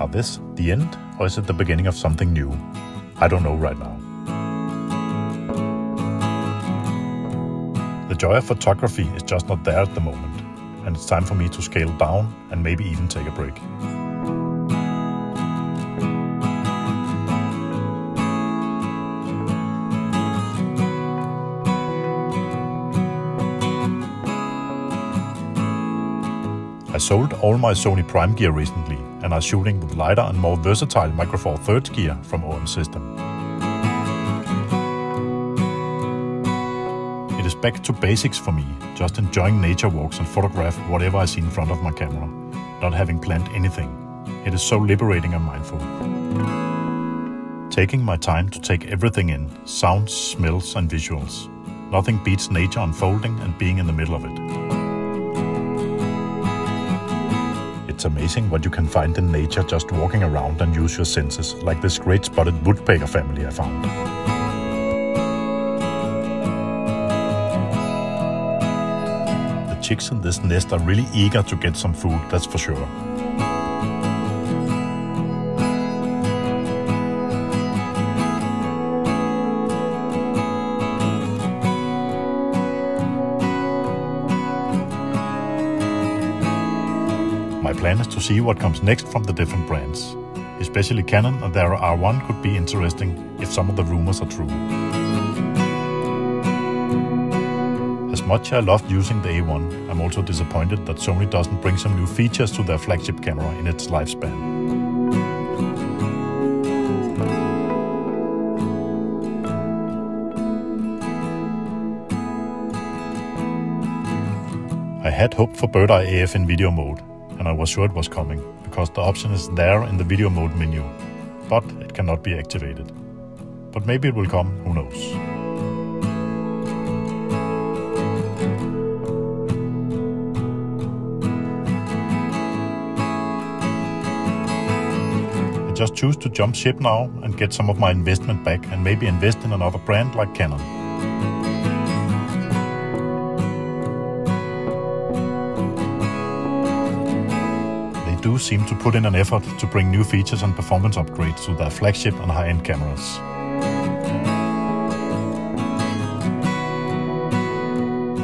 Are this the end, or is it the beginning of something new? I don't know right now. The joy of photography is just not there at the moment, and it's time for me to scale down and maybe even take a break. I sold all my Sony Prime gear recently and are shooting with lighter and more versatile Micro Four Thirds gear from OM System. It is back to basics for me, just enjoying nature walks and photograph whatever I see in front of my camera, not having planned anything. It is so liberating and mindful. Taking my time to take everything in, sounds, smells and visuals. Nothing beats nature unfolding and being in the middle of it. It's amazing what you can find in nature just walking around and use your senses, like this Great-spottet Woodpecker family I found. The chicks in this nest are really eager to get some food, that's for sure. My plan is to see what comes next from the different brands. Especially Canon and their R1 could be interesting if some of the rumors are true. As much as I loved using the A1, I'm also disappointed that Sony doesn't bring some new features to their flagship camera in its lifespan. I had hoped for Bird Eye AF in video mode, and I was sure it was coming, because the option is there in the video mode menu, but it cannot be activated. But maybe it will come, who knows. I just choose to jump ship now and get some of my investment back and maybe invest in another brand like Canon. Do seem to put in an effort to bring new features and performance upgrades to their flagship and high-end cameras.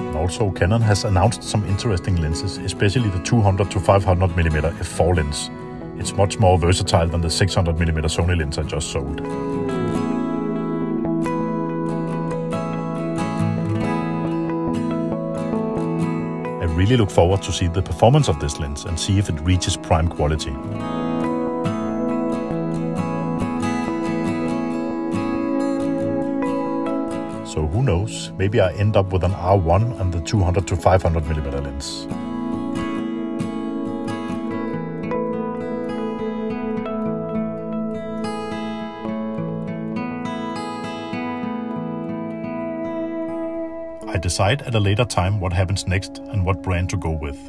And also, Canon has announced some interesting lenses, especially the 200 to 500mm f4 lens. It's much more versatile than the 600mm Sony lens I just sold. I really look forward to see the performance of this lens and see if it reaches prime quality. So who knows, maybe I end up with an R1 and the 200 to 500mm lens. I decide at a later time what happens next and what brand to go with.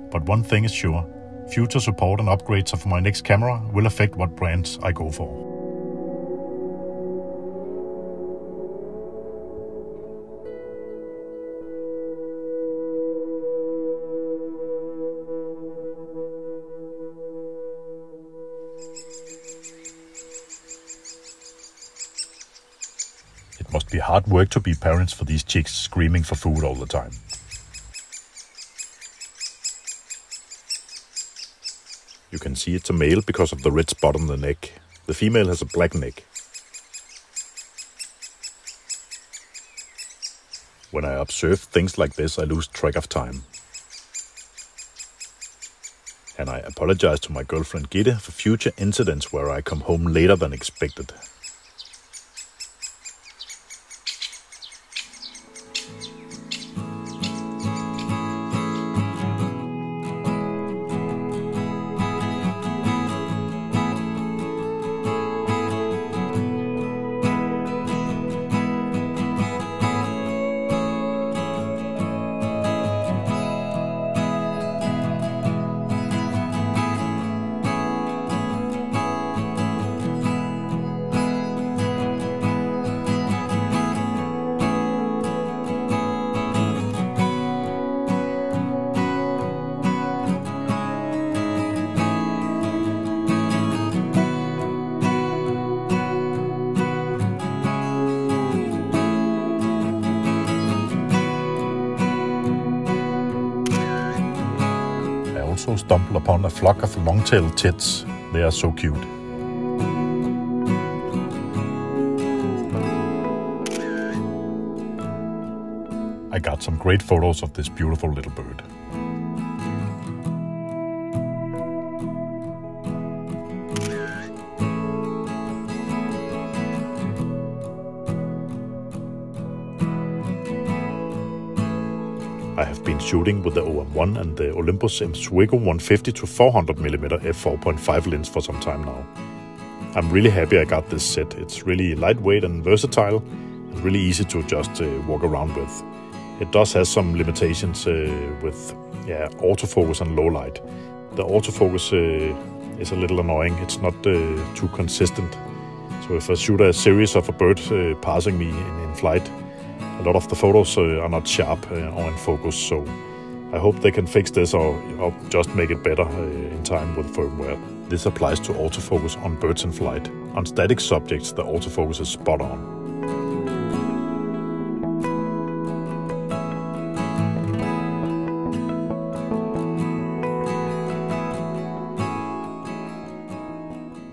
But one thing is sure, future support and upgrades of my next camera will affect what brands I go for. It must be hard work to be parents for these chicks screaming for food all the time. You can see it's a male because of the red spot on the neck. The female has a black neck. When I observe things like this, I lose track of time. And I apologize to my girlfriend Gitte for future incidents where I come home later than expected. also stumbled upon a flock of long-tailed tits. They are so cute. I got some great photos of this beautiful little bird. I have been shooting with the OM1 and the Olympus M.zuiko 150 to 400mm f4.5 lens for some time now. I'm really happy I got this set. It's really lightweight and versatile and really easy to just walk around with. It does have some limitations with autofocus and low light. The autofocus is a little annoying. It's not too consistent. So if I shoot a series of a bird passing me in flight, a lot of the photos are not sharp or in focus, so I hope they can fix this or just make it better in time with firmware. This applies to autofocus on birds in flight. On static subjects, the autofocus is spot on.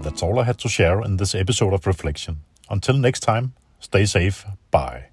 That's all I had to share in this episode of Reflection. Until next time, stay safe. Bye.